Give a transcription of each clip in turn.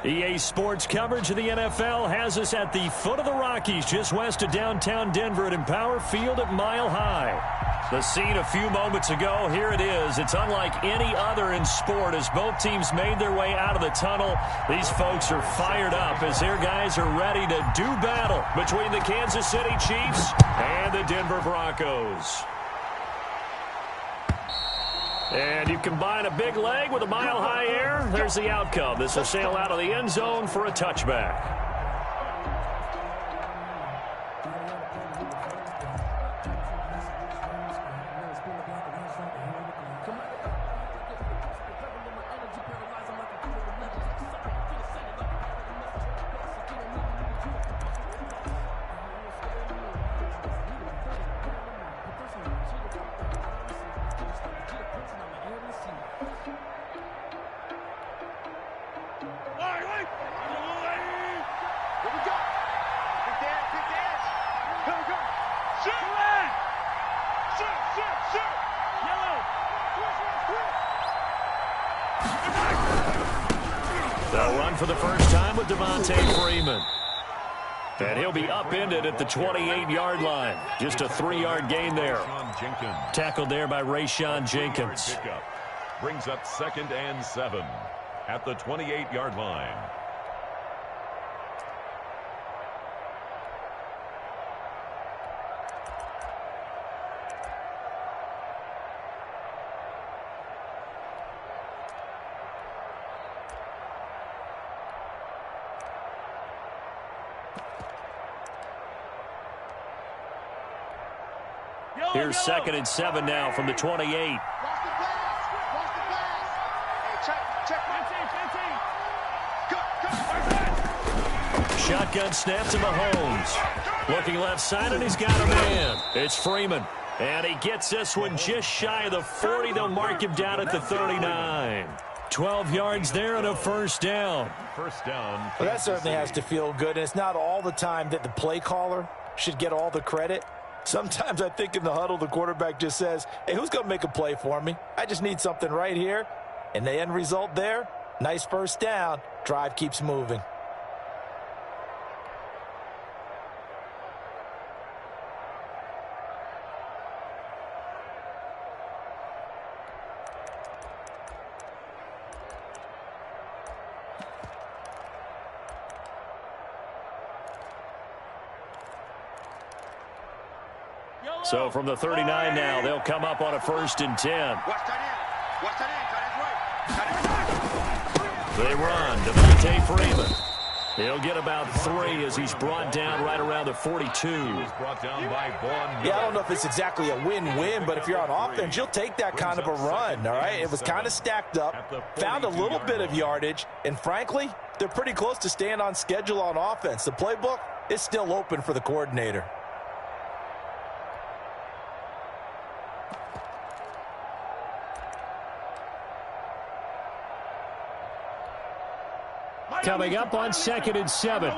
EA Sports coverage of the NFL has us at the foot of the Rockies, just west of downtown Denver at Empower Field at Mile High. The scene a few moments ago, here it is. It's unlike any other in sport as both teams made their way out of the tunnel. These folks are fired up as their guys are ready to do battle between the Kansas City Chiefs and the Denver Broncos. And you combine a big leg with a mile-high air, there's the outcome. This will sail out of the end zone for a touchback. They'll run for the first time with Devontae Freeman. And he'll be upended at the 28-yard line. Just a 3-yard gain there. Tackled there by Rayshawn Jenkins. Brings up 2nd and 7 at the 28-yard line. Here's 2nd and 7 now from the 28. Shotgun snap to Mahomes. Looking left side, and he's got a man. It's Freeman. And he gets this one just shy of the 40. They'll mark him down at the 39. 12 yards there and a first down. Well, that certainly has to feel good. And it's not all the time that the play caller should get all the credit. Sometimes I think in the huddle, the quarterback just says, hey, who's going to make a play for me? I just need something right here. And the end result there, nice first down. Drive keeps moving. So from the 39 now, they'll come up on a 1st and 10. They run. Devontae Freeman. He'll get about 3 as he's brought down right around the 42. Yeah, I don't know if it's exactly a win-win, but if you're on offense, you'll take that kind of a run, all right? It was kind of stacked up, found a little bit of yardage, and frankly, they're pretty close to staying on schedule on offense. The playbook is still open for the coordinator. Coming up on 2nd and 7.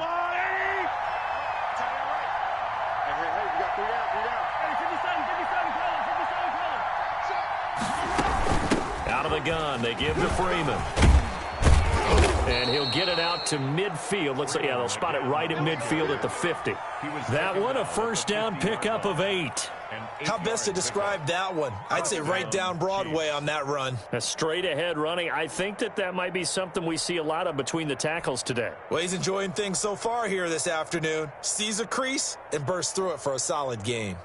Out of the gun, they give to Freeman. And he'll get it out to midfield. Looks like, yeah, they'll spot it right at midfield at the 50. That one, a first down pickup of 8. How best to describe that one? I'd say right down Broadway on that run. A straight ahead running. I think that might be something we see a lot of between the tackles today. Well, he's enjoying things so far here this afternoon. Sees a crease and bursts through it for a solid gain.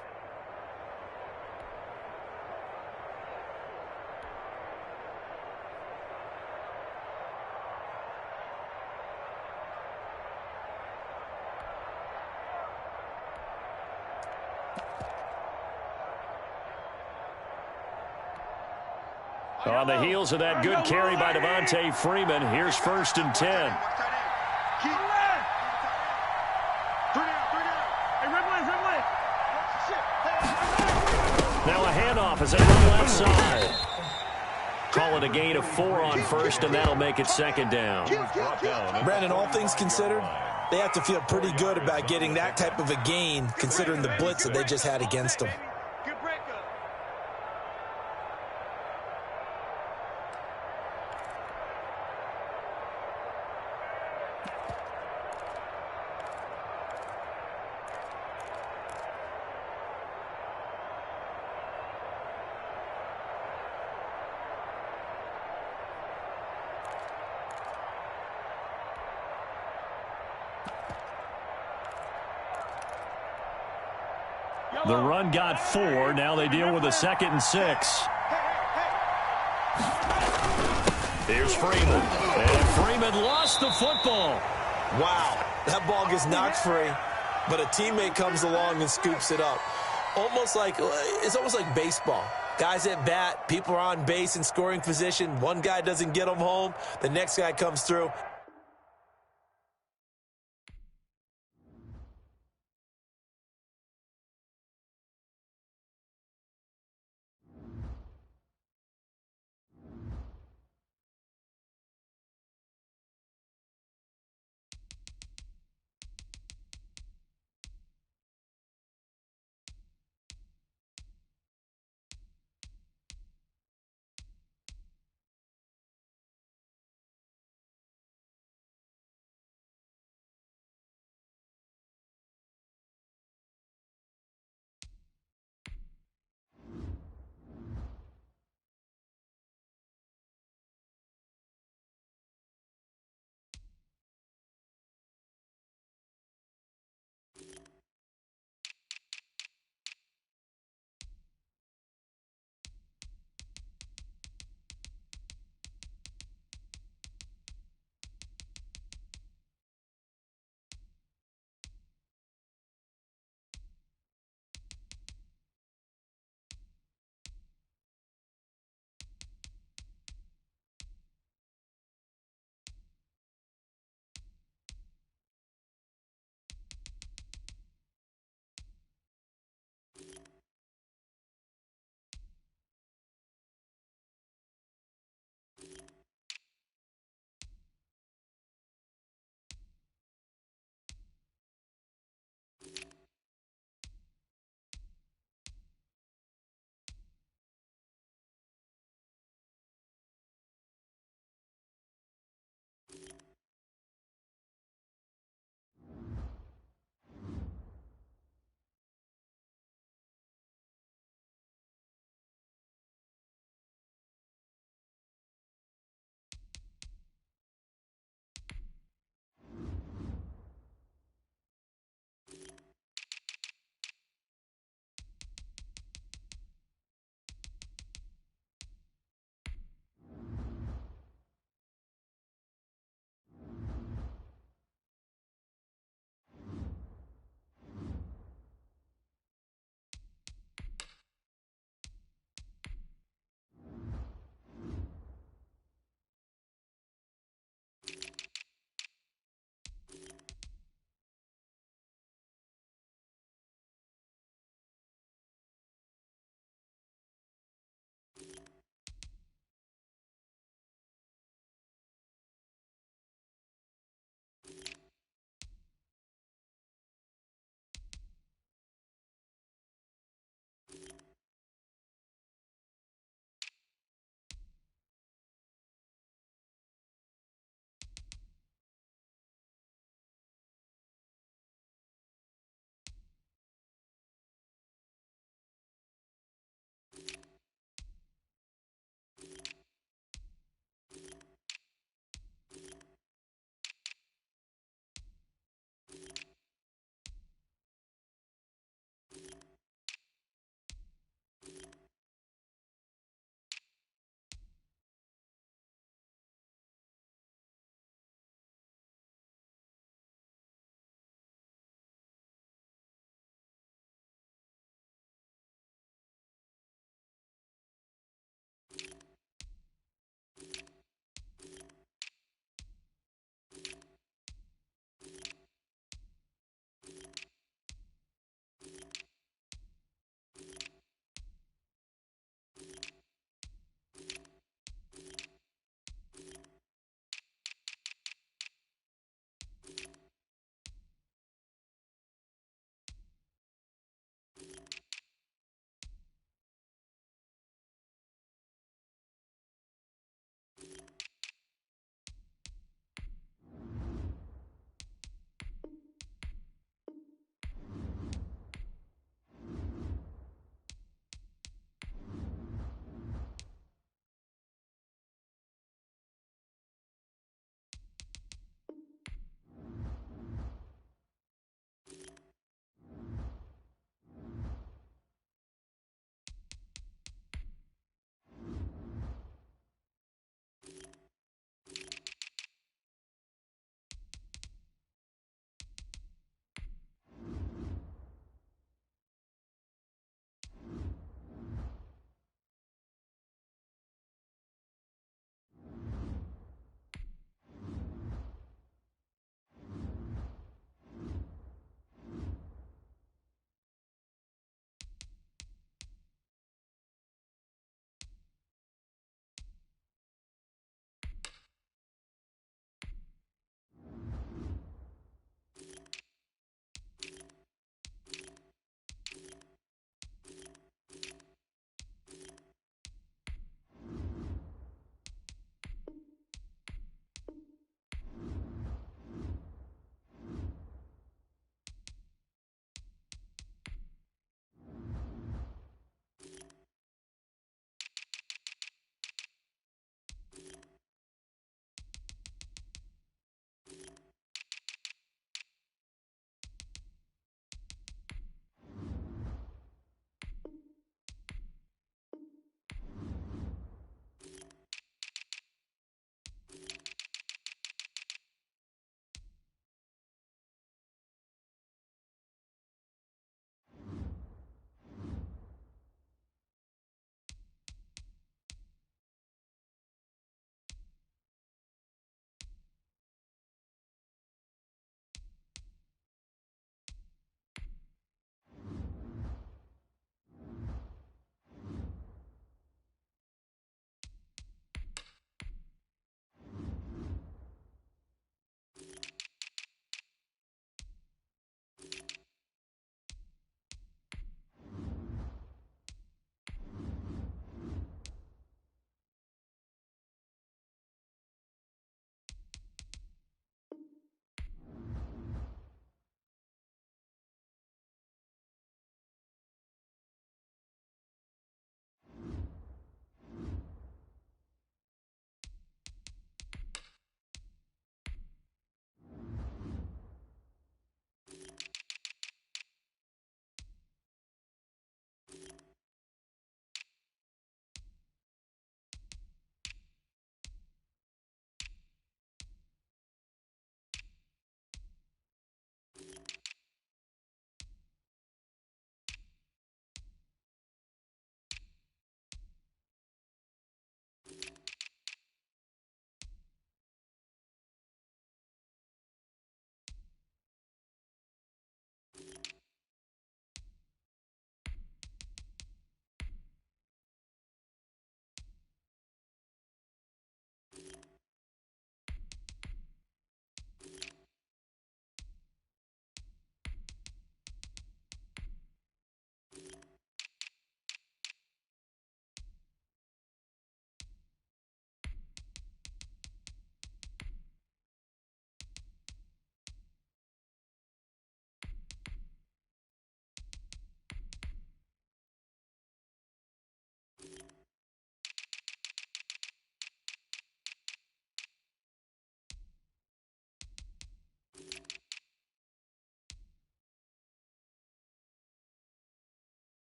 On the heels of that good carry by Devontae Freeman, here's 1st and 10. Now a handoff as they run left side. Call it a gain of 4 on 1st, and that'll make it 2nd down. Brandon, all things considered, they have to feel pretty good about getting that type of a gain, considering the blitz that they just had against them. The run got 4. Now they deal with a 2nd and 6. Here's Freeman. And Freeman lost the football. Wow, that ball gets knocked free, but a teammate comes along and scoops it up. It's almost like baseball. Guys at bat, people are on base in scoring position. One guy doesn't get them home. The next guy comes through.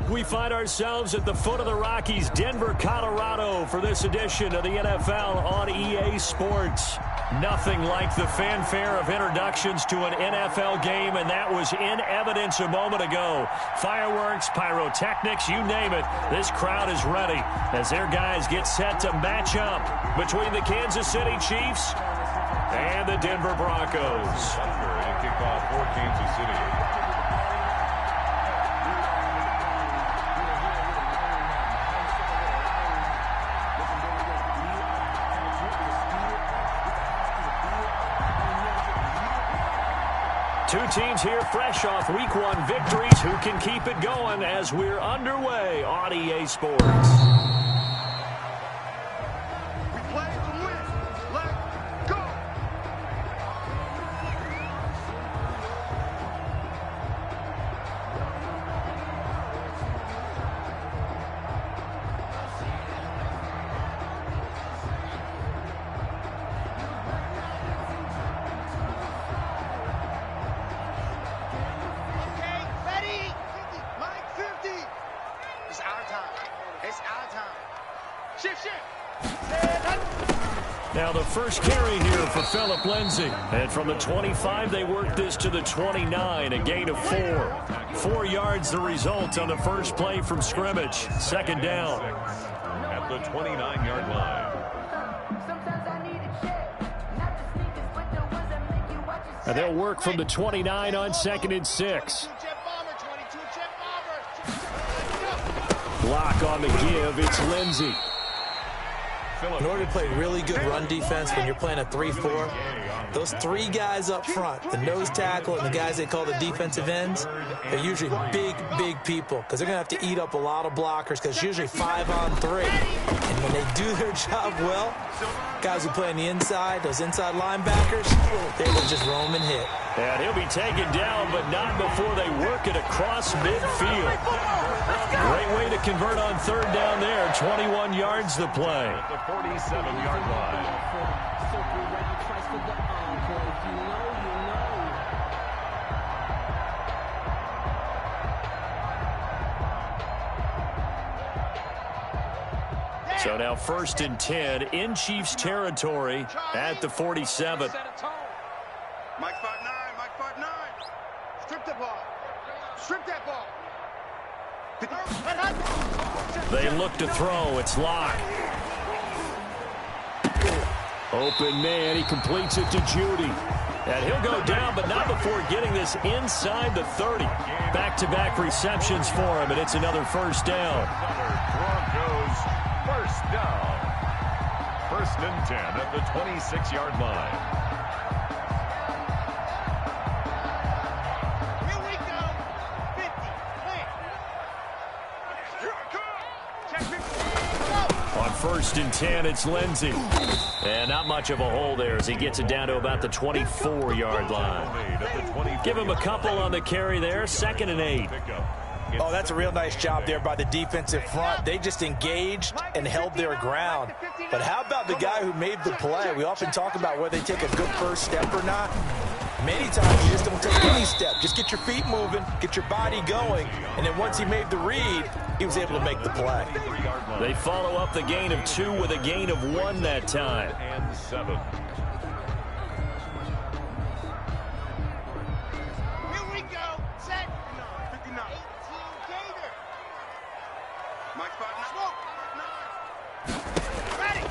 We find ourselves at the foot of the Rockies, Denver, Colorado, for this edition of the NFL on EA Sports. Nothing like the fanfare of introductions to an NFL game, and that was in evidence a moment ago. Fireworks, pyrotechnics, you name it. This crowd is ready as their guys get set to match up between the Kansas City Chiefs and the Denver Broncos. Kickoff for Kansas City. Two teams here fresh off Week 1 victories. Who can keep it going as we're underway on EA Sports? We play to win. Let's go. Now the first carry here for Phillip Lindsay. And from the 25, they work this to the 29, a gain of 4. 4 yards the result on the first play from scrimmage. Second down. At the 29-yard line. And they'll work from the 29 on 2nd and 6. Block on the give. It's Lindsay. In order to play really good run defense when you're playing a 3-4, those 3 guys up front, the nose tackle and the guys they call the defensive ends, they're usually big people because they're going to have to eat up a lot of blockers because it's usually 5 on 3. And when they do their job well, guys who play on the inside, those inside linebackers, they will just roam and hit. And he'll be taken down, but not before they work it across midfield. Great way to convert on 3rd down there. 21 yards the play. At the 47-yard line. So now 1st and 10 in Chiefs territory at the 47. Mike 5'9", Mike 5'9". Strip the ball. Strip that ball. They look to throw. It's Locke. Open man. He completes it to Judy. And he'll go down, but not before getting this inside the 30. Back-to-back receptions for him, and it's another first down. Broncos first down. 1st and 10 at the 26-yard line. Here we go. 50. Clear. Check 50. On 1st and 10, it's Lindsay. And not much of a hole there as he gets it down to about the 24-yard line. Give him a couple on the carry there. 2nd and 8. Oh, that's a real nice job there by the defensive front. They just engaged and held their ground. But how about the guy who made the play? We often talk about whether they take a good first step or not. Many times you just don't take any step. Just get your feet moving, get your body going, and then once he made the read, he was able to make the play. They follow up the gain of 2 with a gain of 1 that time. And 7. Here we go. Set. 59. 18 Gator. Mike 5'9". Ready.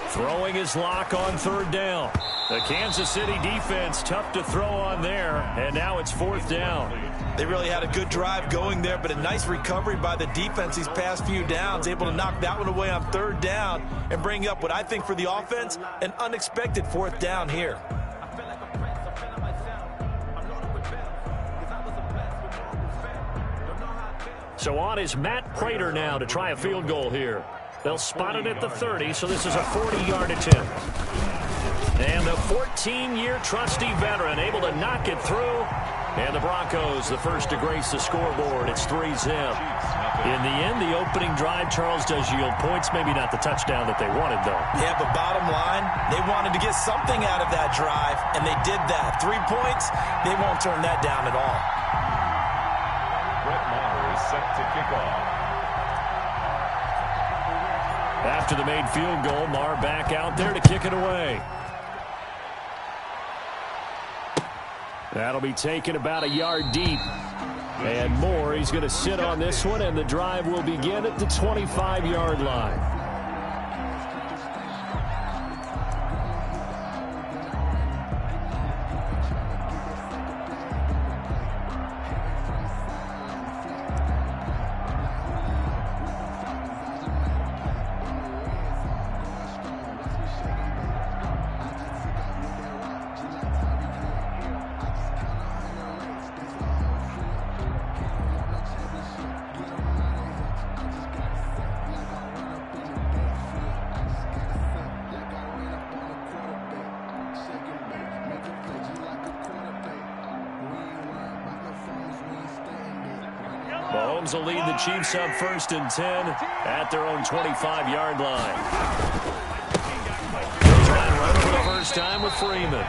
Throwing his Locke on 3rd down. The Kansas City defense tough to throw on there, and now it's 4th down. They really had a good drive going there, but a nice recovery by the defense these past few downs, able to knock that one away on 3rd down and bring up what I think for the offense, an unexpected 4th down here. So on is Matt Prater now to try a field goal here. They'll spot it at the 30, so this is a 40-yard attempt. And the 14-year trusty veteran able to knock it through. And the Broncos, the first to grace the scoreboard. It's 3-zip. In the end, the opening drive, Charles, does yield points. Maybe not the touchdown that they wanted, though. Yeah, but bottom line, they wanted to get something out of that drive, and they did that. 3 points, they won't turn that down at all. Brett Maher is set to kick off. After the made field goal, Maher back out there to kick it away. That'll be taken about a yard deep. And Moore, he's going to sit on this one, and the drive will begin at the 25-yard line. Mahomes will lead the Chiefs up 1st and 10 at their own 25-yard line. Goes around for the first time with Freeman.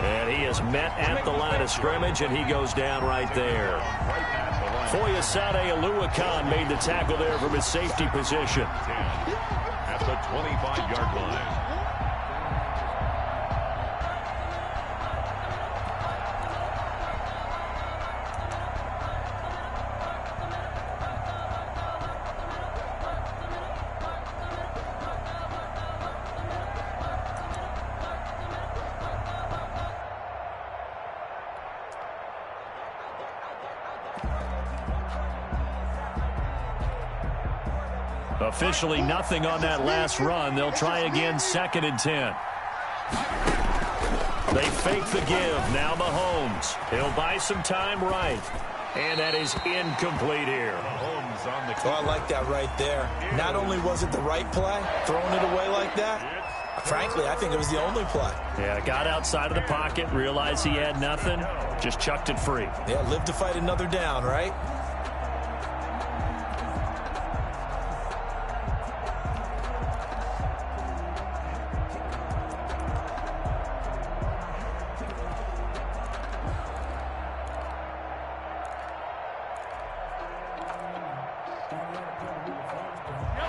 And he is met at the line of scrimmage, and he goes down right there. Foyesade Oluwakan made the tackle there from his safety position. At the 25-yard line. Officially nothing on that last run. They'll try again 2nd and 10. They fake the give. Now Mahomes. He'll buy some time right. And that is incomplete here. Mahomes on the I like that right there. Not only was it the right play, throwing it away like that, frankly, I think it was the only play. Yeah, got outside of the pocket, realized he had nothing, just chucked it free. Yeah, live to fight another down, right?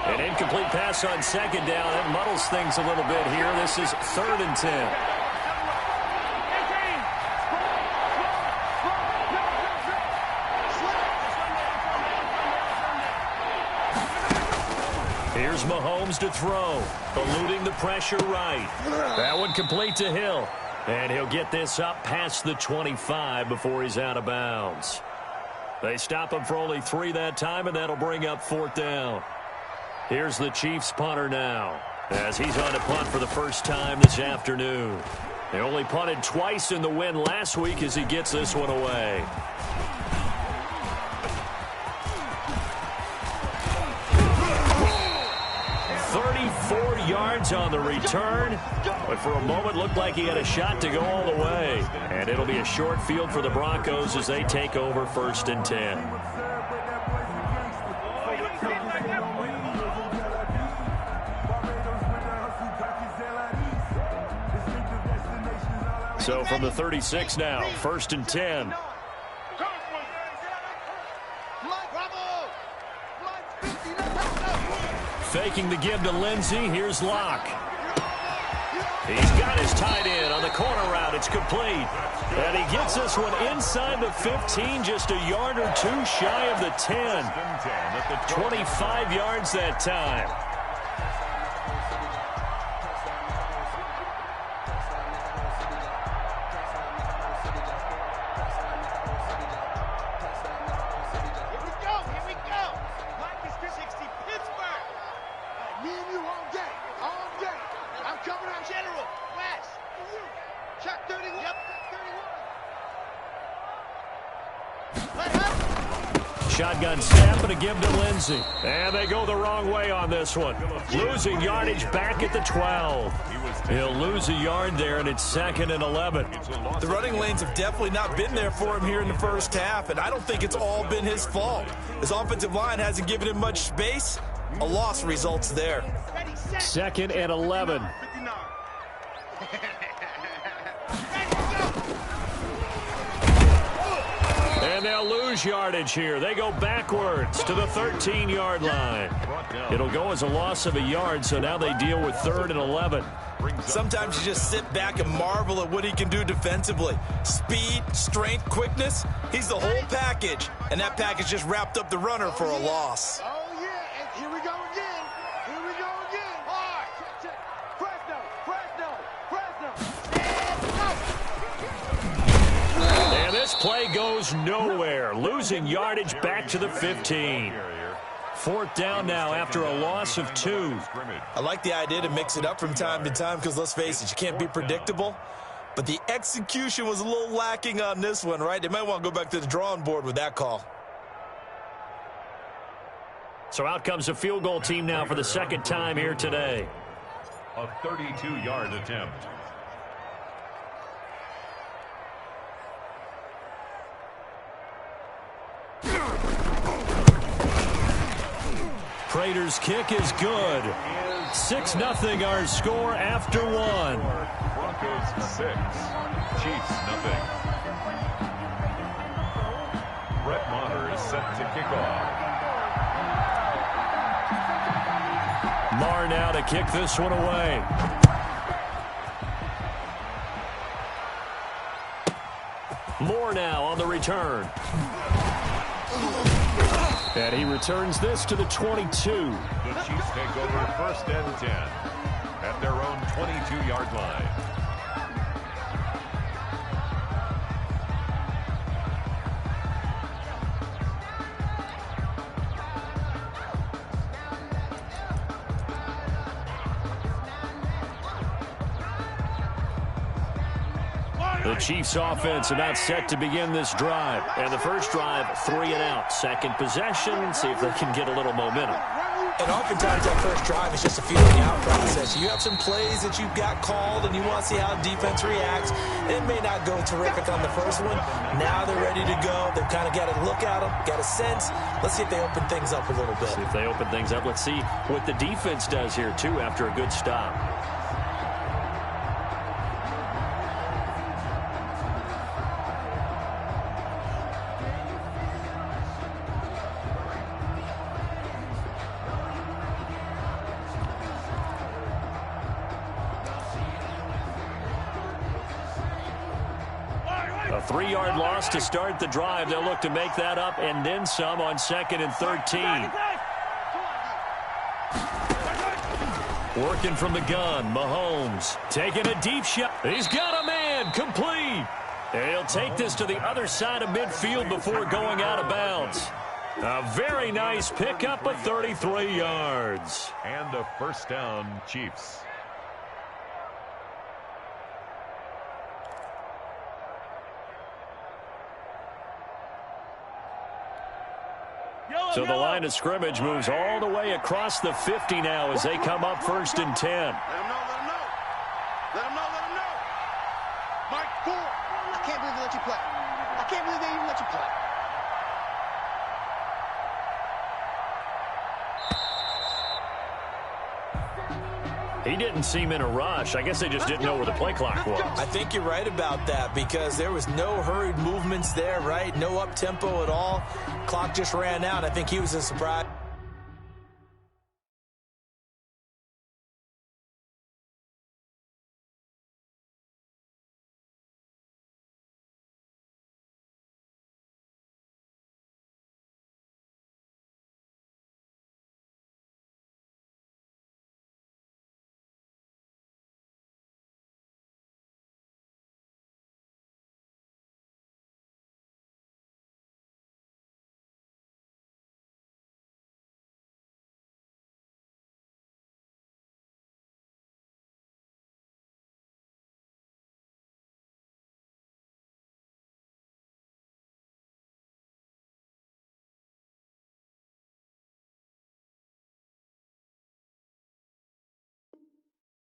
An incomplete pass on 2nd down. It muddles things a little bit here. This is 3rd and 10. Here's Mahomes to throw. Eluding the pressure right. That one complete to Hill. And he'll get this up past the 25 before he's out of bounds. They stop him for only 3 that time, and that'll bring up 4th down. Here's the Chiefs punter now, as he's on to punt for the first time this afternoon. They only punted twice in the win last week as he gets this one away. 34 yards on the return, but for a moment looked like he had a shot to go all the way. And it'll be a short field for the Broncos as they take over 1st and 10. So from the 36 now, 1st and 10. Faking the give to Lindsey. Here's Locke. He's got his tight end on the corner route. It's complete. And he gets this one inside the 15, just a yard or 2 shy of the 10. 25 yards that time. Shotgun snap and a give to Lindsey. And they go the wrong way on this one. Losing yardage back at the 12. He'll lose a yard there, and it's 2nd and 11. The running lanes have definitely not been there for him here in the first half, and I don't think it's all been his fault. His offensive line hasn't given him much space. A loss results there. 2nd and 11. And they'll lose yardage here. They go backwards to the 13-yard line. It'll go as a loss of a yard, so now they deal with 3rd and 11. Sometimes you just sit back and marvel at what he can do defensively. Speed, strength, quickness. He's the whole package. And that package just wrapped up the runner for a loss. Oh, yeah. And here we go again. Here we go again. Hard. Check. Fresno. And this play goes nowhere. Losing yardage back to the 15. 4th down now after a loss of 2. I like the idea to mix it up from time to time because, let's face it, you can't be predictable. But the execution was a little lacking on this one, right? They might want to go back to the drawing board with that call. So out comes a field goal team now for the 2nd time here today. A 32-yard attempt. Prater's kick is good. 6-0 our score after 1. Broncos 6, Chiefs 0. Brett Maher is set to kick off. Maher now to kick this one away. Moore now on the return. And he returns this to the 22. The Chiefs take over 1st and 10 at their own 22-yard line. The Chiefs offense about set to begin this drive. And the first drive, 3 and out. Second possession, see if they can get a little momentum. And oftentimes that first drive is just a feeling out process. You have some plays that you've got called and you want to see how defense reacts. It may not go terrific on the first one. Now they're ready to go. They've kind of got to look at them, got a sense. Let's see if they open things up a little bit. See if they open things up. Let's see what the defense does here, too, after a good stop. A 3-yard loss to start the drive. They'll look to make that up and then some on 2nd and 13. Working from the gun, Mahomes taking a deep shot. He's got a man, complete. And he'll take this to the other side of midfield before going out of bounds. A very nice pickup of 33 yards. And a 1st down, Chiefs. So the line of scrimmage moves all the way across the 50 now as they come up 1st and 10. Let him know. Let him know. Mike 4. I can't believe they let you play. I can't believe they even let you play. He didn't seem in a rush. I guess they just didn't know where the play clock was. I think you're right about that because there was no hurried movements there, right? No up-tempo at all. Clock just ran out. I think he was a surprise.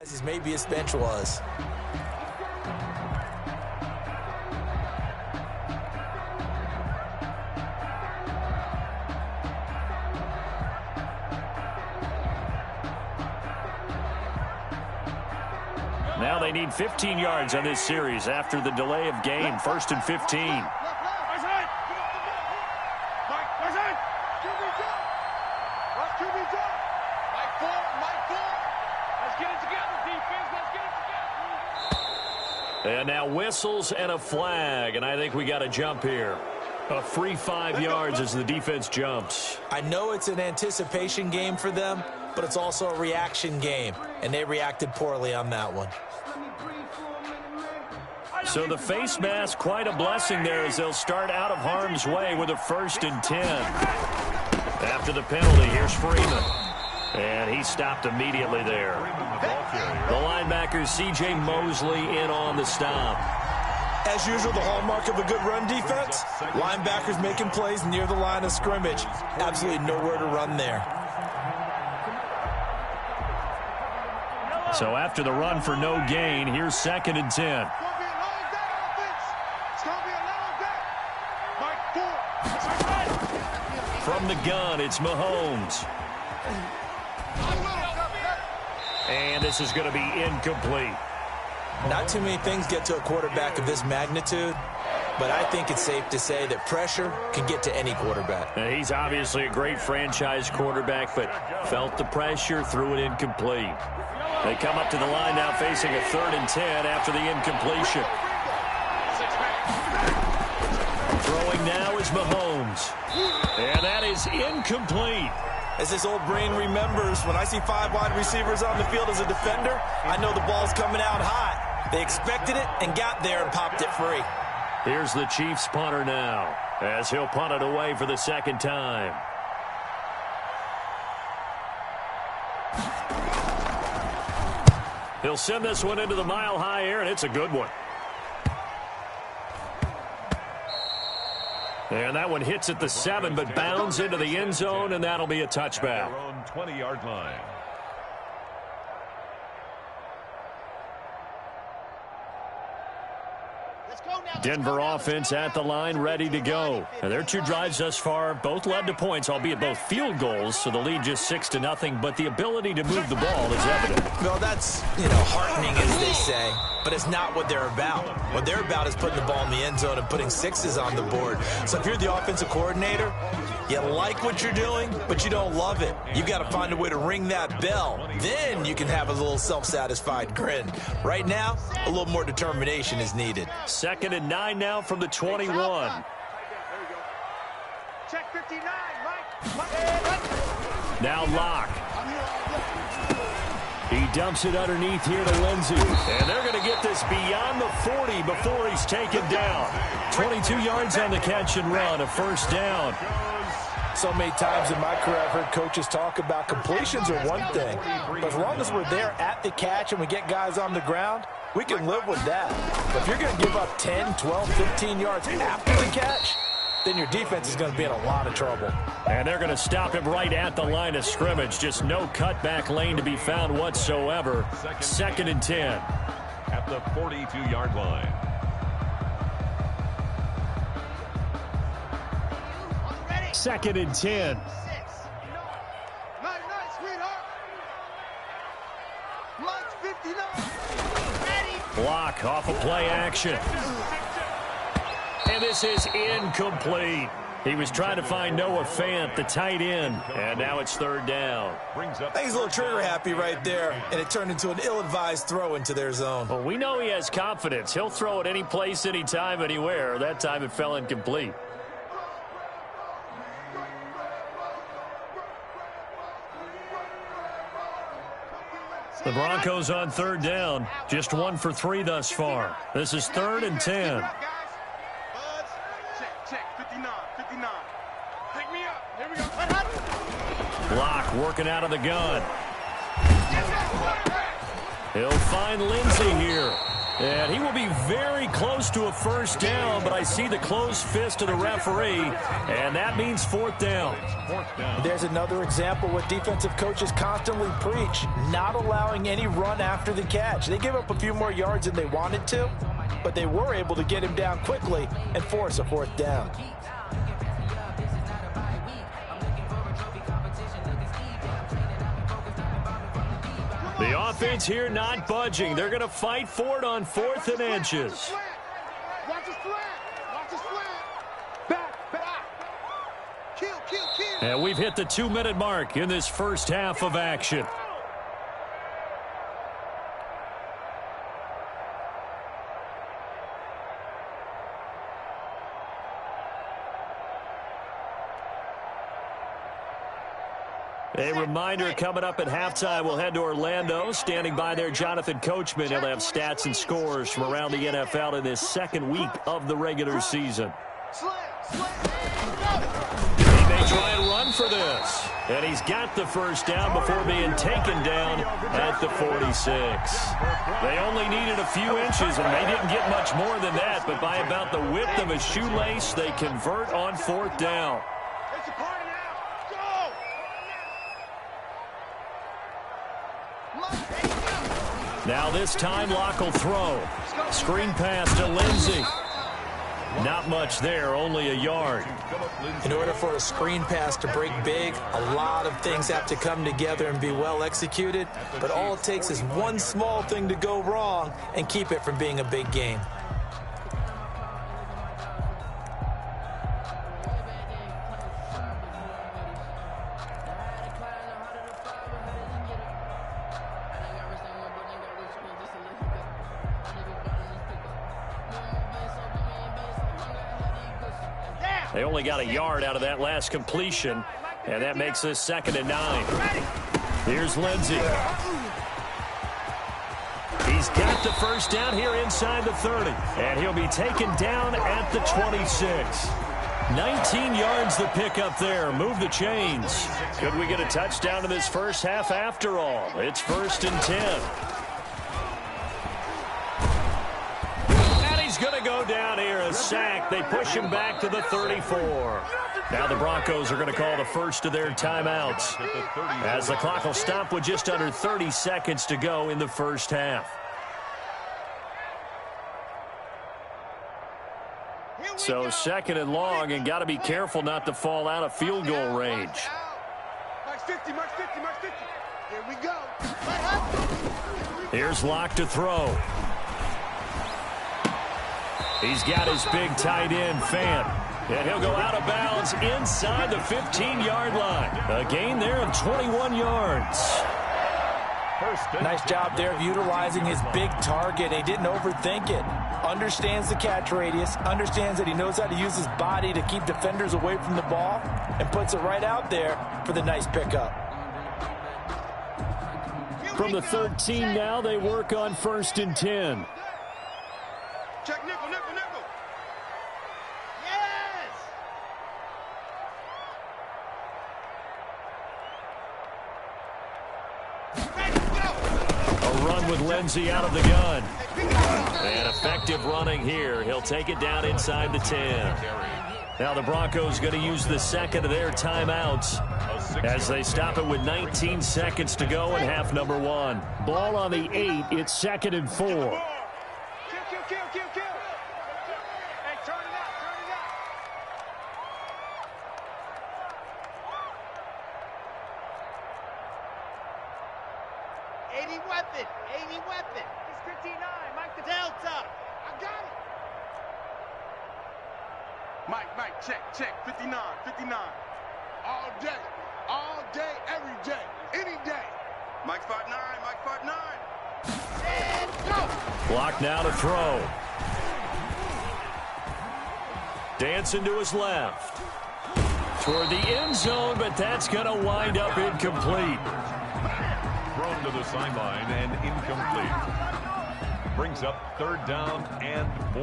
As maybe his bench was. Now they need 15 yards on this series after the delay of game. 1st and 15. And now whistles and a flag, and I think we got a jump here. A free 5 yards as the defense jumps. I know it's an anticipation game for them, but it's also a reaction game, and they reacted poorly on that one. So the face mask, quite a blessing there as they'll start out of harm's way with a 1st and 10. After the penalty, here's Freeman. And he stopped immediately there. The linebacker, C.J. Mosley, in on the stop. As usual, the hallmark of a good run defense, linebackers making plays near the line of scrimmage. Absolutely nowhere to run there. So after the run for no gain, here's 2nd and 10. From the gun, it's Mahomes. And this is going to be incomplete. Not too many things get to a quarterback of this magnitude, but I think it's safe to say that pressure can get to any quarterback. Now, he's obviously a great franchise quarterback, but felt the pressure, threw it incomplete. They come up to the line now facing a 3rd and 10 after the incompletion. Throwing now is Mahomes. And that is incomplete. As this old brain remembers, when I see 5 wide receivers on the field as a defender, I know the ball's coming out hot. They expected it and got there and popped it free. Here's the Chiefs punter now as he'll punt it away for the 2nd time. He'll send this one into the mile-high air, and it's a good one. And that one hits at the 7, but bounds into the end zone, and that'll be a touchback. Their own 20-yard line. Denver offense at the line, ready to go. And their 2 drives thus far both led to points, albeit both field goals, so the lead just 6-0, but the ability to move the ball is evident. Well, that's, heartening, as they say, but it's not what they're about. What they're about is putting the ball in the end zone and putting 6s on the board. So if you're the offensive coordinator, you like what you're doing, but you don't love it. You got to find a way to ring that bell. Then you can have a little self-satisfied grin. Right now, a little more determination is needed. 2nd and 9 now from the 21. Check 59, Mike. Now Locke. He dumps it underneath here to Lindsey. And they're going to get this beyond the 40 before he's taken down. 22 yards on the catch and run, a 1st down. So many times in my career I've heard coaches talk about completions are one thing, but as long as we're there at the catch and we get guys on the ground, we can live with that. But if you're going to give up 10, 12, 15 yards after the catch, then your defense is going to be in a lot of trouble. And they're going to stop him right at the line of scrimmage. Just no cutback lane to be found whatsoever. 2nd and 10. At the 42-yard line. Second and 10. Nice, sweetheart. Lunch 59. Ready. Block off of play action. And this is incomplete. He was trying to find Noah Fant, the tight end, and now it's 3rd down. Brings up. I think he's a little trigger happy right there, and it turned into an ill-advised throw into their zone. Well, we know he has confidence. He'll throw it any place, anytime, anywhere. That time it fell incomplete. The Broncos on 3rd down. Just 1 for 3 thus far. This is 3rd and 10. Check, 59. Pick me up. Here we go. Block working out of the gun. He'll find Lindsey here. And he will be very close to a 1st down, but I see the closed fist of the referee, and that means 4th down. There's another example what defensive coaches constantly preach, not allowing any run after the catch. They give up a few more yards than they wanted to, but they were able to get him down quickly and force a 4th down. The offense here not budging. They're going to fight for it on 4th and inches. Watch his flat. Watch his flat. Back. Kill. And we've hit the 2-minute mark in this first half of action. A reminder coming up at halftime, we'll head to Orlando. Standing by there, Jonathan Coachman. He'll have stats and scores from around the NFL in this second week of the regular season. He may try and run for this. And he's got the first down before being taken down at the 46. They only needed a few inches, and they didn't get much more than that. But by about the width of a shoelace, they convert on fourth down. Now this time, Locke will throw. Screen pass to Lindsey. Not much there, only a yard. In order for a screen pass to break big, a lot of things have to come together and be well executed. But all it takes is one small thing to go wrong and keep it from being a big game. They only got a yard out of that last completion, and that makes this 2nd and 9. Here's Lindsey. He's got the first down here inside the 30, and he'll be taken down at the 26. 19 yards the pickup there. Move the chains. Could we get a touchdown in this first half after all? It's 1st and 10. Going to go down here, a sack. They push him back to the 34. Now the Broncos are going to call the first of their timeouts as the clock will stop with just under 30 seconds to go in the first half. So 2nd and long, and got to be careful not to fall out of field goal range. Mark 50, Mark 50, Mark 50. Here we go. Here's Locke to throw. He's got his big tight end, Fant. And he'll go out of bounds inside the 15-yard line. A gain there of 21 yards. Nice job there of utilizing his big target. He didn't overthink it. Understands the catch radius. Understands that he knows how to use his body to keep defenders away from the ball. And puts it right out there for the nice pickup. From the 13 now, they work on 1st and 10. Check nickel, nickel, nickel. Yes! A run with Lindsey out of the gun. And effective running here. He'll take it down inside the 10. Now the Broncos going to use the 2nd of their timeouts as they stop it with 19 seconds to go in half number 1. Ball on the 8. It's 2nd and 4. Kill. Hey, turn it out. 80 weapon. It's 59. Mike the Delta. I got it. Mike, check. 59. All day, every day, any day. Mike 5'9", Mike 5'9". And go. Clock now to throw. Dancing to his left. Toward the end zone, but that's going to wind up incomplete. Thrown to the sideline and incomplete. Brings up 3rd down and 4.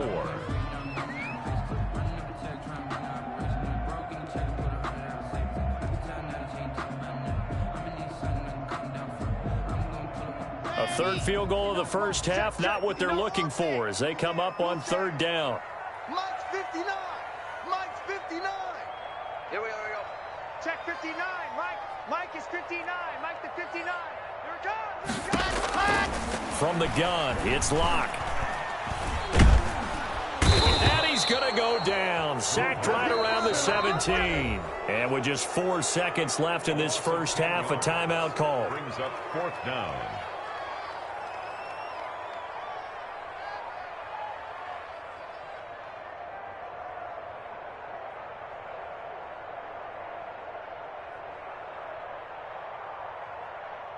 A 3rd field goal of the first half, not what they're looking for as they come up on 3rd down. Mike's 59. Here we go. Check 59. Mike is 59. Mike the 59. Here it comes. From the gun, it's Locke. And he's going to go down. Sacked right around the 17. And with just 4 seconds left in this first half, a timeout call. Brings up 4th down.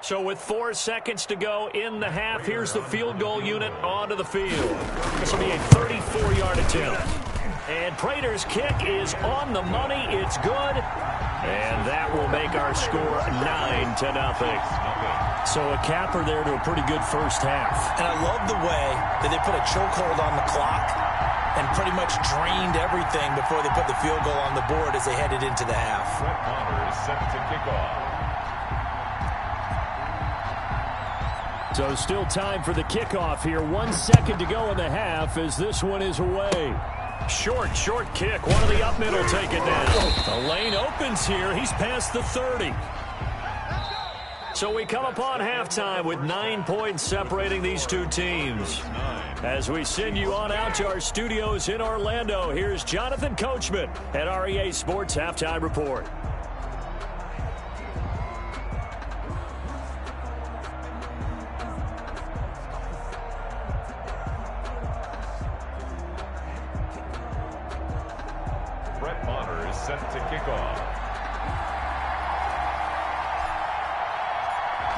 So with 4 seconds to go in the half, here's the field goal unit onto the field. This will be a 34-yard attempt. And Prater's kick is on the money. It's good. And that will make our score 9-0. So a capper there to a pretty good first half. And I love the way that they put a chokehold on the clock and pretty much drained everything before they put the field goal on the board as they headed into the half. Brett Maher is set to kick off. So still time for the kickoff here. 1 second to go in the half as this one is away. Short kick. One of the up middle take it down. The lane opens here. He's past the 30. So we come upon halftime with 9 points separating these two teams. As we send you on out to our studios in Orlando, here's Jonathan Coachman at REA Sports Halftime Report. Brett Maher is set to kick off.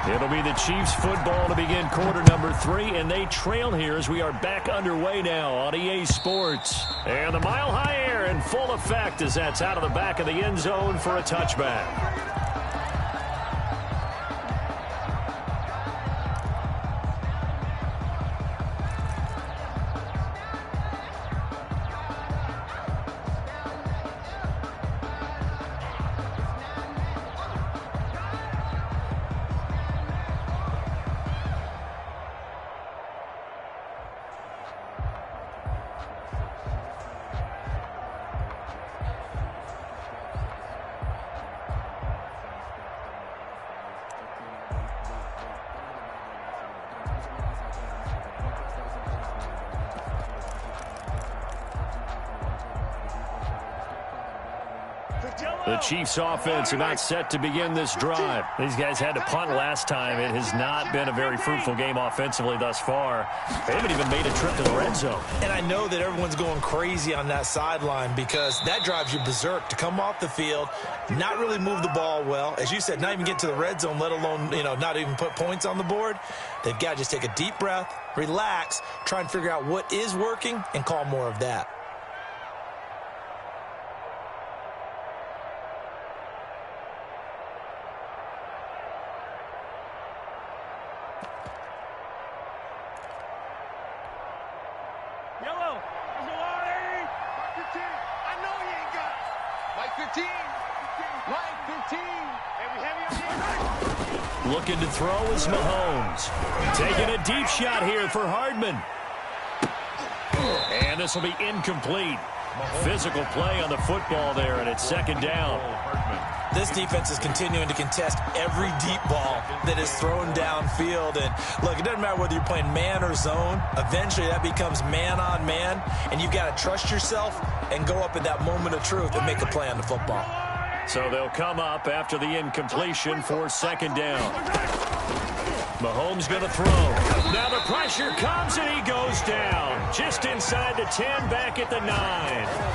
It'll be the Chiefs football to begin quarter number 3, and they trail here as we are back underway now on EA Sports. And the mile-high air in full effect as that's out of the back of the end zone for a touchback. The Chiefs offense about set to begin this drive. These guys had to punt last time. It has not been a very fruitful game offensively thus far. They haven't even made a trip to the red zone. And I know that everyone's going crazy on that sideline because that drives you berserk to come off the field, not really move the ball well. As you said, not even get to the red zone, let alone, not even put points on the board. They've got to just take a deep breath, relax, try and figure out what is working and call more of that. Looking to throw is Mahomes. Taking a deep shot here for Hardman. And this will be incomplete. Physical play on the football there, and it's second down. This defense is continuing to contest every deep ball that is thrown downfield. And look, it doesn't matter whether you're playing man or zone. Eventually that becomes man on man, and you've got to trust yourself and go up at that moment of truth and make a play on the football. So they'll come up after the incompletion for second down. Mahomes going to throw. Now the pressure comes and he goes down. Just inside the 10, back at the 9.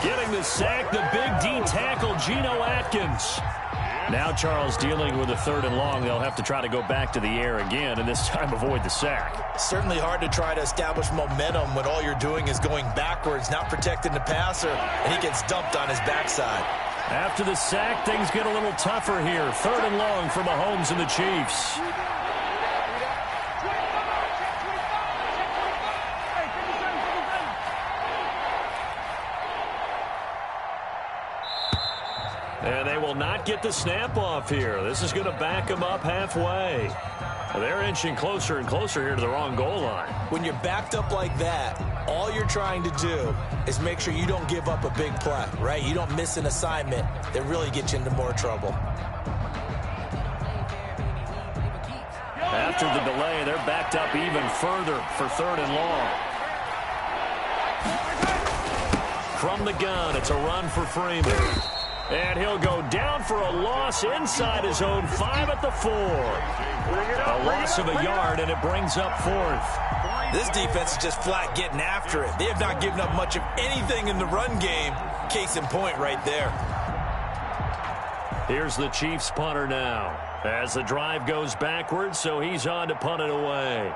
Getting the sack, the big D tackle, Geno Atkins. Now Charles dealing with a 3rd and long. They'll have to try to go back to the air again and this time avoid the sack. Certainly hard to try to establish momentum when all you're doing is going backwards, not protecting the passer, and he gets dumped on his backside. After the sack, things get a little tougher here. 3rd and long for Mahomes and the Chiefs. And they will not get the snap off here. This is going to back them up halfway. They're inching closer and closer here to the wrong goal line. When you're backed up like that, all you're trying to do is make sure you don't give up a big play, right? You don't miss an assignment that really gets you into more trouble. After the delay, they're backed up even further for 3rd and long. From the gun, it's a run for Freeman. And he'll go down for a loss inside his own 5 at the 4. A loss of a yard, and it brings up 4th. This defense is just flat getting after it. They have not given up much of anything in the run game. Case in point right there. Here's the Chiefs punter now. As the drive goes backwards, so he's on to punt it away.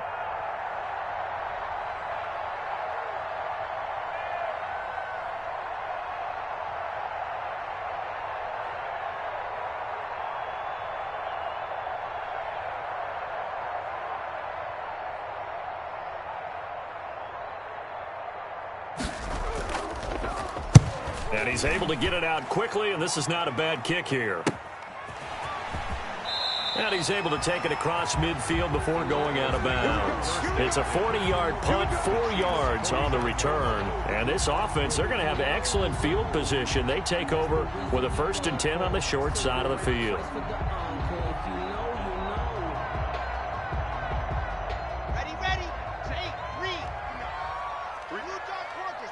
And he's able to get it out quickly, and this is not a bad kick here. And he's able to take it across midfield before going out of bounds. It's a 40-yard punt, 4 yards on the return. And this offense, they're going to have excellent field position. They take over with a 1st and 10 on the short side of the field. Ready. Take 3. Blue dog Quarkus.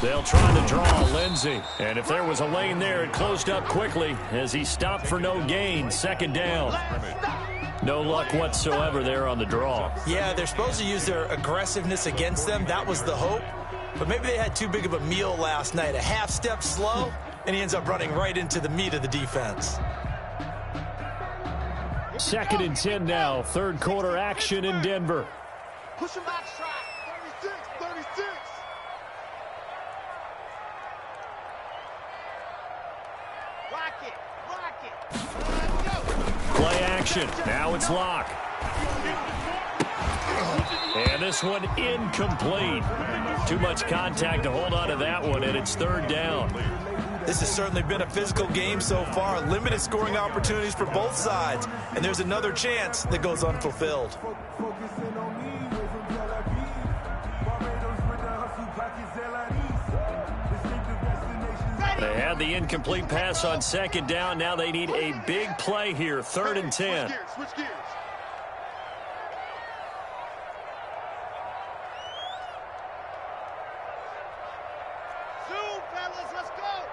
They'll try to draw Lindsey. And if there was a lane there, it closed up quickly as he stopped for no gain. 2nd down. No luck whatsoever there on the draw. Yeah, they're supposed to use their aggressiveness against them. That was the hope. But maybe they had too big of a meal last night. A half step slow, and he ends up running right into the meat of the defense. 2nd and 10 now. 3rd quarter action in Denver. Push him back, strike. 36. Rock it. Play action. Now it's Locke. And this one incomplete. Too much contact to hold on to that one, and it's 3rd down. This has certainly been a physical game so far. Limited scoring opportunities for both sides. And there's another chance that goes unfulfilled. They had the incomplete pass on 2nd down. Now they need a big play here. 3rd and 10. Switch gears. Zoom, fellas, let's go.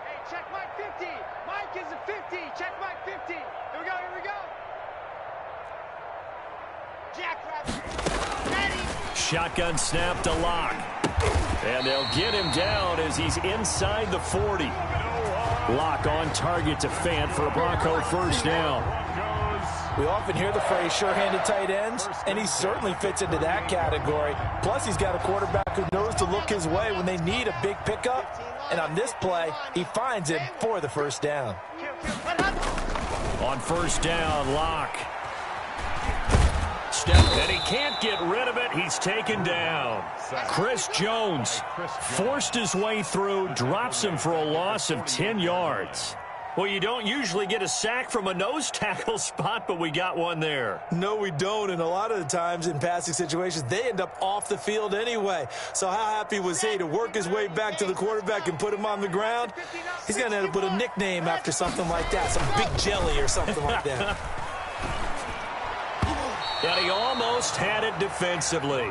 Hey, check Mike 50. Mike is a 50. Check Mike 50. Here we go. Jackrabbit. Ready. Shotgun snap to Locke. And they'll get him down as he's inside the 40. Locke on target to Fant for a Bronco 1st down. We often hear the phrase sure-handed tight ends, and he certainly fits into that category. Plus, he's got a quarterback who knows to look his way when they need a big pickup. And on this play, he finds him for the 1st down. On 1st down, Locke. And he can't get rid of it. He's taken down. Chris Jones forced his way through, drops him for a loss of 10 yards. Well, you don't usually get a sack from a nose tackle spot, but we got one there. No, we don't, and a lot of the times in passing situations, they end up off the field anyway. So how happy was he to work his way back to the quarterback and put him on the ground? He's going to end up with a nickname after something like that, some Big Jelly or something like that. And he almost had it defensively.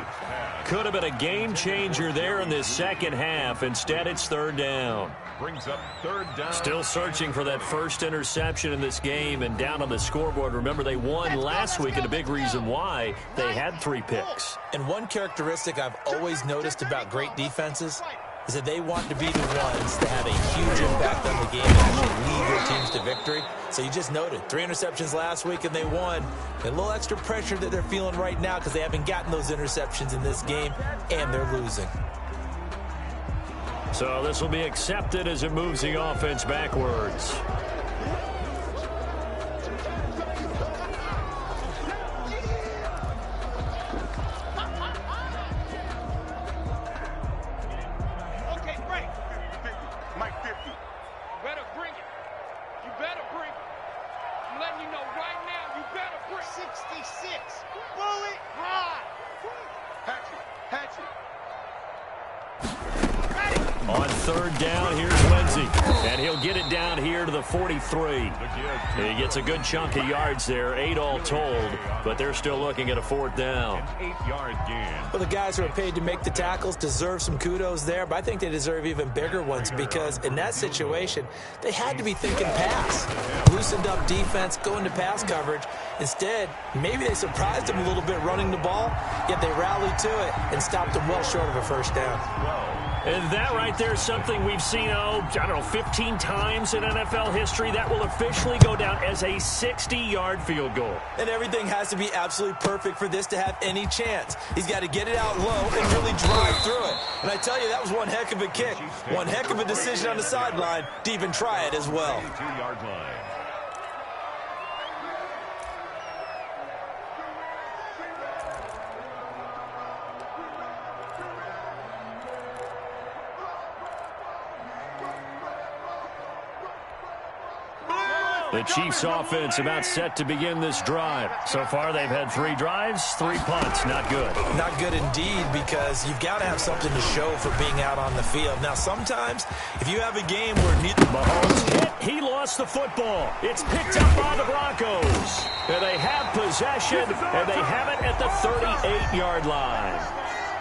Could have been a game changer there in this 2nd half. Instead, it's 3rd down. Brings up 3rd down. Still searching for that first interception in this game and down on the scoreboard. Remember, they won last week, and a big reason why they had 3 picks. And one characteristic I've always noticed about great defenses is that they want to be the ones to have a huge impact on the game and actually lead their teams to victory. So you just noted 3 interceptions last week and they won. A little extra pressure that they're feeling right now because they haven't gotten those interceptions in this game and they're losing. So this will be accepted as it moves the offense backwards. On 3rd down, here's Lindsey. And he'll get it down here to the 43. He gets a good chunk of yards there, 8 all told, but they're still looking at a 4th down. 8-yard gain. Well, the guys who are paid to make the tackles deserve some kudos there, but I think they deserve even bigger ones because in that situation, they had to be thinking pass. Loosened up defense, going to pass coverage. Instead, maybe they surprised them a little bit running the ball, yet they rallied to it and stopped them well short of a 1st down. And that right there is something we've seen, 15 times in NFL history. That will officially go down as a 60-yard field goal. And everything has to be absolutely perfect for this to have any chance. He's got to get it out low and really drive through it. And I tell you, that was one heck of a kick. One heck of a decision on the sideline to even try it as well. 2-yard line. The Chiefs offense about set to begin this drive. So far, they've had 3 drives, 3 punts. Not good. Not good indeed, because you've got to have something to show for being out on the field. Now, sometimes, if you have a game where Mahomes hit, he lost the football. It's picked up by the Broncos. And they have possession, and they have it at the 38-yard line.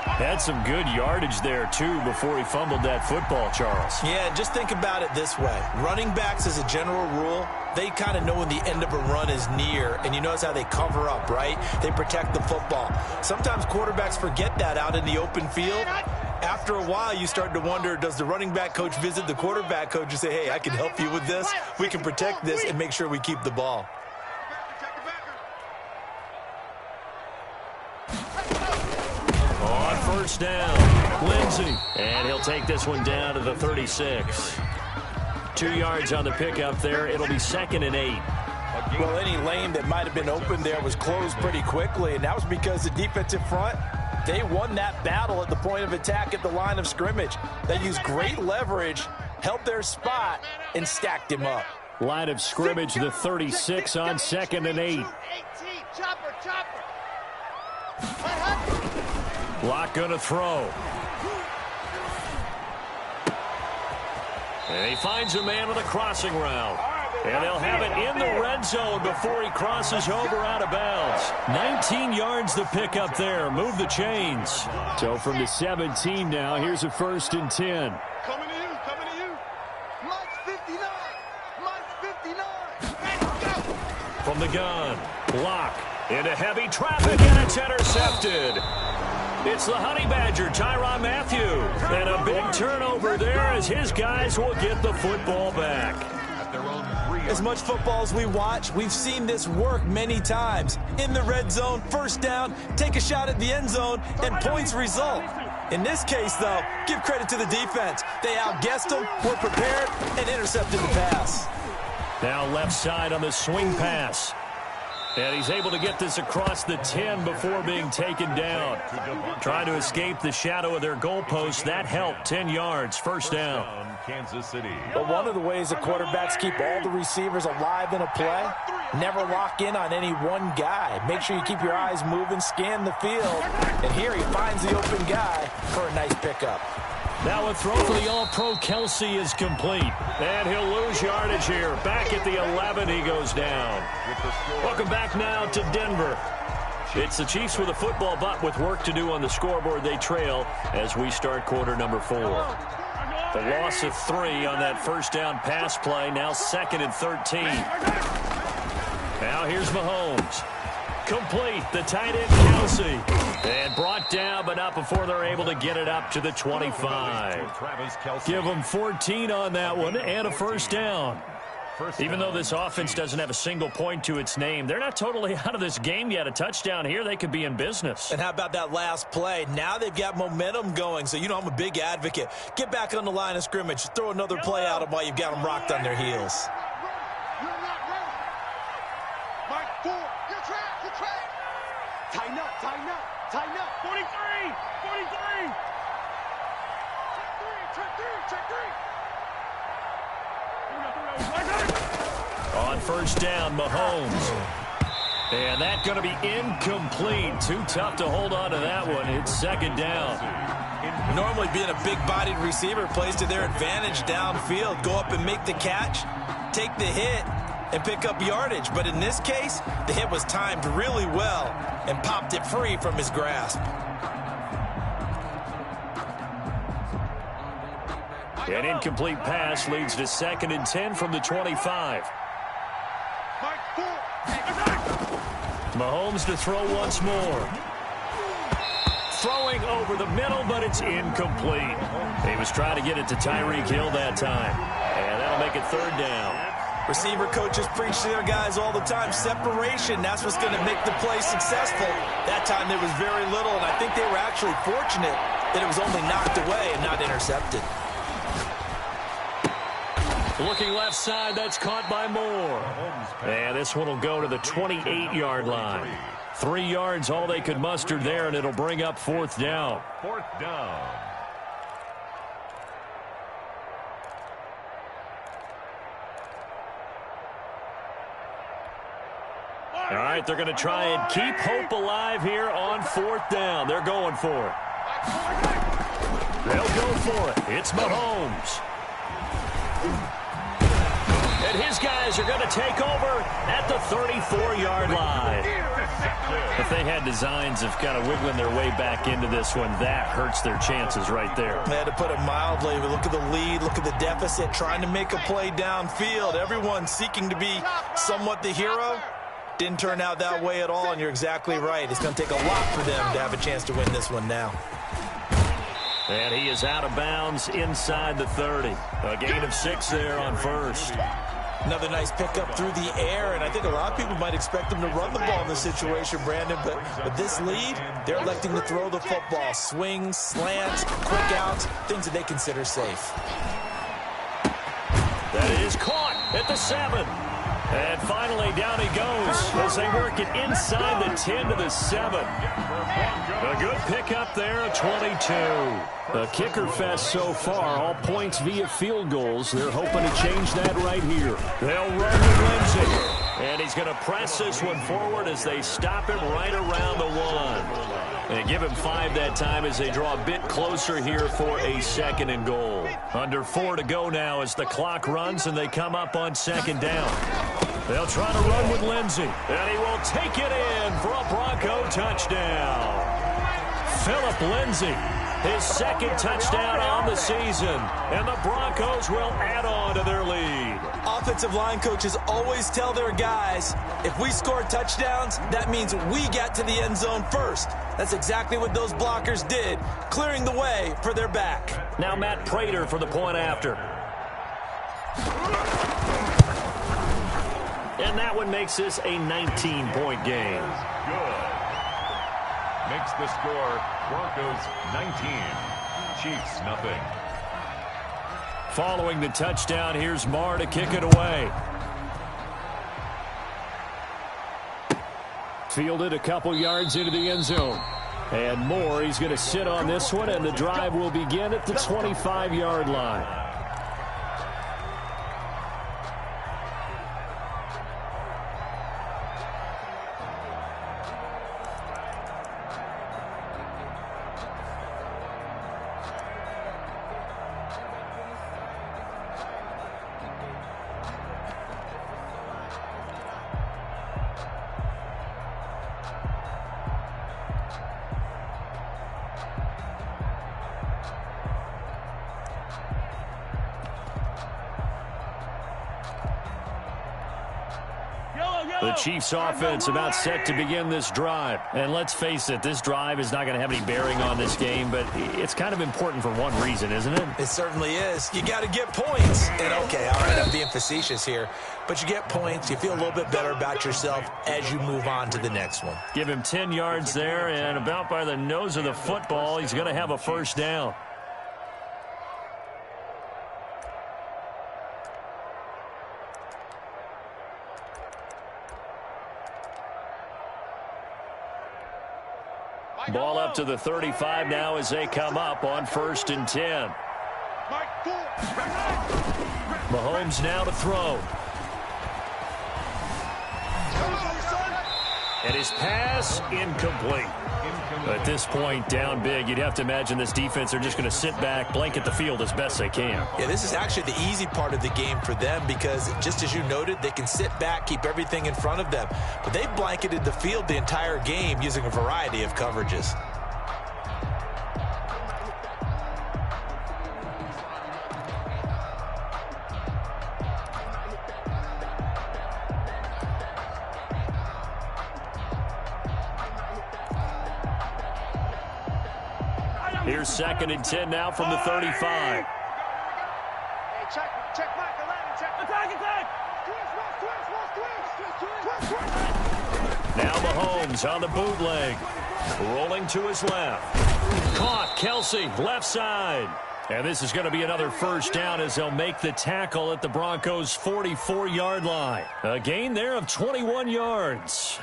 Had some good yardage there, too, before he fumbled that football, Charles. Yeah, just think about it this way. Running backs, as a general rule, they kind of know when the end of a run is near, and you notice how they cover up, right? They protect the football. Sometimes quarterbacks forget that out in the open field. After a while, you start to wonder, does the running back coach visit the quarterback coach and say, hey, I can help you with this. We can protect this and make sure we keep the ball. On first down, Lindsey. And he'll take this one down to the 36. 2 yards on the pickup there. It'll be 2nd and 8. Well, any lane that might have been open there was closed pretty quickly, and that was because the defensive front, they won that battle at the point of attack at the line of scrimmage. They used great leverage, held their spot, and stacked him up. Line of scrimmage, the 36 on 2nd and 8. Lock gonna throw. And he finds a man on the crossing route. And they'll have it in the red zone before he crosses over out of bounds. 19 yards to pick up there. Move the chains. So from the 17 now, here's a 1st and 10. Coming to you, coming to you. Mike's 59. Mike's 59. Let's go. From the gun, Lock into heavy traffic, and it's intercepted. It's the Honey Badger, Tyrann Mathieu. And a big turnover there as his guys will get the football back. As much football as we watch, we've seen this work many times. In the red zone, first down, take a shot at the end zone, and points result. In this case, though, give credit to the defense. They outguessed them, were prepared, and intercepted the pass. Now left side on the swing pass. And he's able to get this across the 10 before being taken down. Trying to escape the shadow of their goalpost. That helped. 10 yards, first down. Kansas City. But one of the ways that quarterbacks keep all the receivers alive in a play, never lock in on any one guy. Make sure you keep your eyes moving, scan the field. And here he finds the open guy for a nice pickup. Now a throw for the All-Pro Kelsey is complete. And he'll lose yardage here. Back at the 11, he goes down. Welcome back now to Denver. It's the Chiefs with a football, but with work to do on the scoreboard, they trail as we start quarter number 4. The loss of 3 on that first down pass play. Now 2nd and 13. Now here's Mahomes. Complete, the tight end Kelsey. And brought down, but not before they're able to get it up to the 25. Give them 14 on that one and a first down. Even though this offense doesn't have a single point to its name, they're not totally out of this game yet. A touchdown here, they could be in business. And how about that last play? Now they've got momentum going, so you know I'm a big advocate. Get back on the line of scrimmage. Throw another play out of while you've got them rocked on their heels. Tighten up, tighten up, tighten up. 43, 43. Check three. On first down, Mahomes. And that's going to be incomplete. Too tough to hold on to that one. It's 2nd down. Normally being a big-bodied receiver plays to their advantage downfield. Go up and make the catch, take the hit, and pick up yardage. But in this case, the hit was timed really well and popped it free from his grasp. An incomplete pass leads to 2nd and 10 from the 25. Mahomes to throw once more. Throwing over the middle, but it's incomplete. He was trying to get it to Tyreek Hill that time. And that'll make it 3rd down. Receiver coaches preach to their guys all the time. Separation, that's what's going to make the play successful. That time there was very little, and I think they were actually fortunate that it was only knocked away and not intercepted. Looking left side, that's caught by Moore. And this one will go to the 28-yard line. 3 yards, all they could muster there, and it'll bring up 4th down. 4th down. All right, they're going to try and keep hope alive here on 4th down. They're going for it. They'll go for it. It's Mahomes. And his guys are going to take over at the 34-yard line. If they had designs of kind of wiggling their way back into this one, that hurts their chances right there. They had to put it mildly. But look at the lead. Look at the deficit. Trying to make a play downfield. Everyone seeking to be somewhat the hero. Didn't turn out that way at all, and you're exactly right. It's going to take a lot for them to have a chance to win this one now. And he is out of bounds inside the 30. A gain of 6 there on 1st. Another nice pickup through the air, and I think a lot of people might expect them to run the ball in this situation, Brandon, but with this lead, they're electing to throw the football. Swings, slants, quick outs, things that they consider safe. That is caught at the 7. And finally, down he goes as they work it inside the 10 to the 7. A good pickup there, a 22. A kicker fest so far, all points via field goals. They're hoping to change that right here. They'll run with Lindsay. And he's going to press this one forward as they stop him right around the 1. And give him 5 that time as they draw a bit closer here for a 2nd and goal. Under 4 to go now as the clock runs and they come up on 2nd down. They'll try to run with Lindsay. And he will take it in for a Bronco touchdown. Philip Lindsay, his 2nd touchdown on the season. And the Broncos will add on to their lead. Offensive line coaches always tell their guys, if we score touchdowns, that means we get to the end zone first. That's exactly what those blockers did, clearing the way for their back. Now Matt Prater for the point after. And that one makes this a 19-point game. Good. Makes the score Broncos 19, Chiefs nothing. Following the touchdown, here's Marr to kick it away. Fielded a couple yards into the end zone. And Moore, he's going to sit on this one, and the drive will begin at the 25-yard line. The Chiefs offense about set to begin this drive. And let's face it, this drive is not going to have any bearing on this game, but it's kind of important for one reason, isn't it? It certainly is. You got to get points. And okay, all right, I'm being facetious here, but you get points. You feel a little bit better about yourself as you move on to the next one. Give him 10 yards there, and about by the nose of the football, he's going to have a 1st down. Ball up to the 35 now as they come up on 1st and 10. Mahomes now to throw. And his pass incomplete. At this point, down big, you'd have to imagine this defense are just going to sit back, blanket the field as best they can. Yeah, this is actually the easy part of the game for them because, just as you noted, they can sit back, keep everything in front of them. But they blanketed the field the entire game using a variety of coverages. Here's 2nd and 10 now from the 35. Hey, check Mike 11. Check. Attack. Now Mahomes on the bootleg. Rolling to his left. Caught. Kelsey, left side. And this is going to be another 1st down as they'll make the tackle at the Broncos' 44-yard line. A gain there of 21 yards.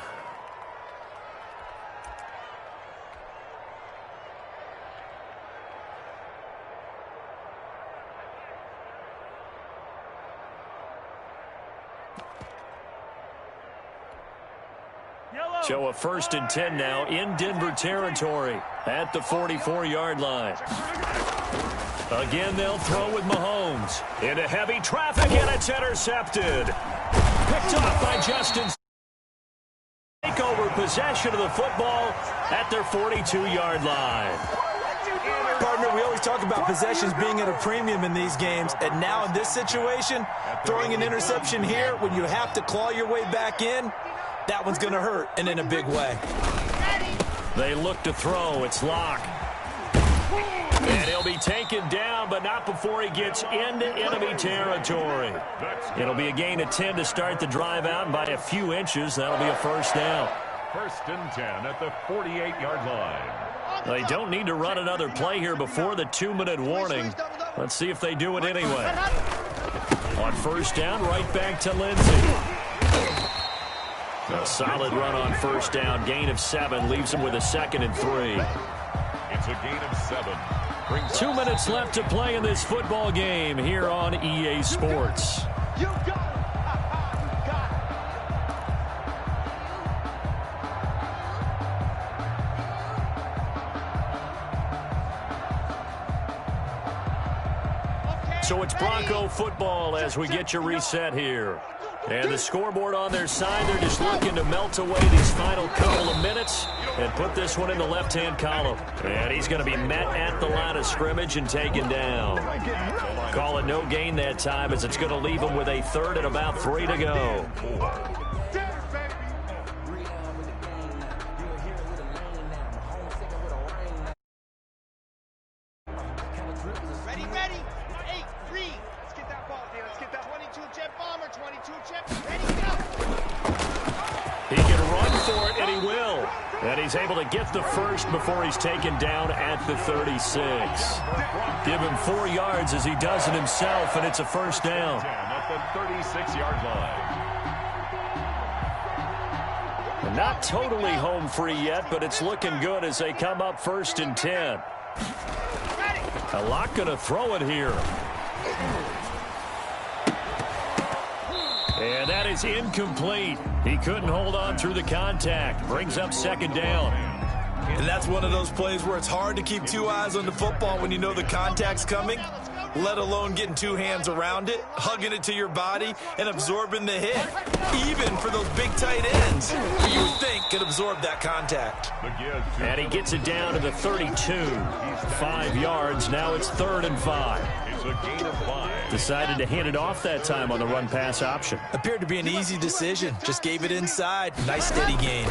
So a 1st and 10 now in Denver territory at the 44-yard line. Again, they'll throw with Mahomes. Into heavy traffic, and it's intercepted. Picked off by Justin. Take over possession of the football at their 42-yard line. Partner, we always talk about possessions being at a premium in these games, and now in this situation, throwing an interception here when you have to claw your way back in, that one's going to hurt, and in a big way. They look to throw. It's Locke. And he'll be taken down, but not before he gets into enemy territory. It'll be a gain of 10 to start the drive out, and by a few inches, that'll be a 1st down. 1st and 10 at the 48-yard line. They don't need to run another play here before the 2-minute warning. Let's see if they do it anyway. On 1st down, right back to Lindsey. A solid run on 1st down. Gain of 7 leaves him with a 2nd and 3. It's a gain of 7. 2 minutes left to play in this football game here on EA Sports. You got it. So it's Bronco football as we get you reset here. And the scoreboard on their side, they're just looking to melt away these final couple of minutes and put this one in the left-hand column. And he's going to be met at the line of scrimmage and taken down. Call it no gain that time, as it's going to leave him with a 3rd and about 3 to go. Ready, ready. 8, 3. Let's get that ball here. Let's get that 22-jet bomber. 22-jet. Ready, go. He can run for it, and he will. And he's able to get the 1st before he's taken down at the 36. Give him 4 yards as he does it himself, and it's a 1st down. At the 36-yard line. And not totally home free yet, but it's looking good as they come up 1st and 10. A lot going to throw it here. And that is incomplete. He couldn't hold on through the contact. Brings up 2nd down. And that's one of those plays where it's hard to keep 2 eyes on the football when you know the contact's coming, let alone getting 2 hands around it, hugging it to your body, and absorbing the hit. Even for those big tight ends, who you would think could absorb that contact. And he gets it down to the 32. 5 yards. Now it's 3rd and 5. It's a gain of 5. Decided to hand it off that time on the run-pass option. Appeared to be an easy decision. Just gave it inside. Nice steady gain.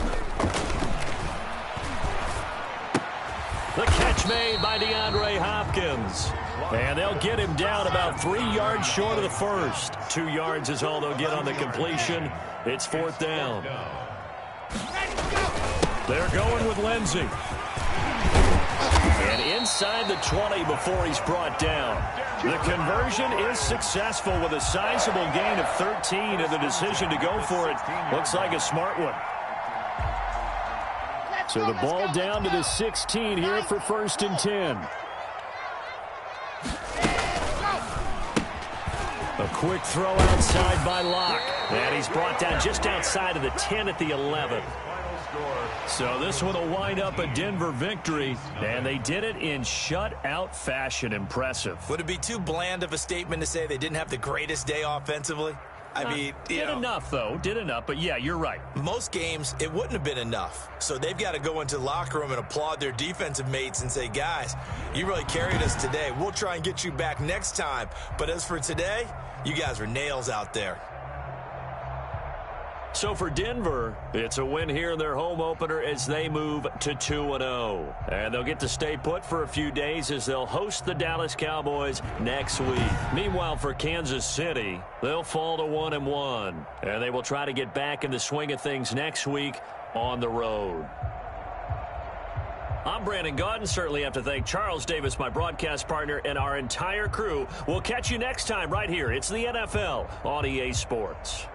The catch made by DeAndre Hopkins. And they'll get him down about 3 yards short of the 1st. 2 yards is all they'll get on the completion. It's 4th down. They're going with Lindsey. And inside the 20 before he's brought down. The conversion is successful with a sizable gain of 13, and the decision to go for it looks like a smart one. So the ball down to the 16 here for 1st and 10. A quick throw outside by Locke. And he's brought down just outside of the 10 at the 11. So this one will wind up a Denver victory, and they did it in shutout fashion. Impressive. Would it be too bland of a statement to say they didn't have the greatest day offensively? I mean, did enough, though. Did enough, but yeah, you're right. Most games, it wouldn't have been enough. So they've got to go into the locker room and applaud their defensive mates and say, guys, you really carried us today. We'll try and get you back next time. But as for today, you guys were nails out there. So for Denver, it's a win here in their home opener as they move to 2-0. And they'll get to stay put for a few days as they'll host the Dallas Cowboys next week. Meanwhile, for Kansas City, they'll fall to 1-1. And they will try to get back in the swing of things next week on the road. I'm Brandon Gaudin. Certainly have to thank Charles Davis, my broadcast partner, and our entire crew. We'll catch you next time right here. It's the NFL on EA Sports.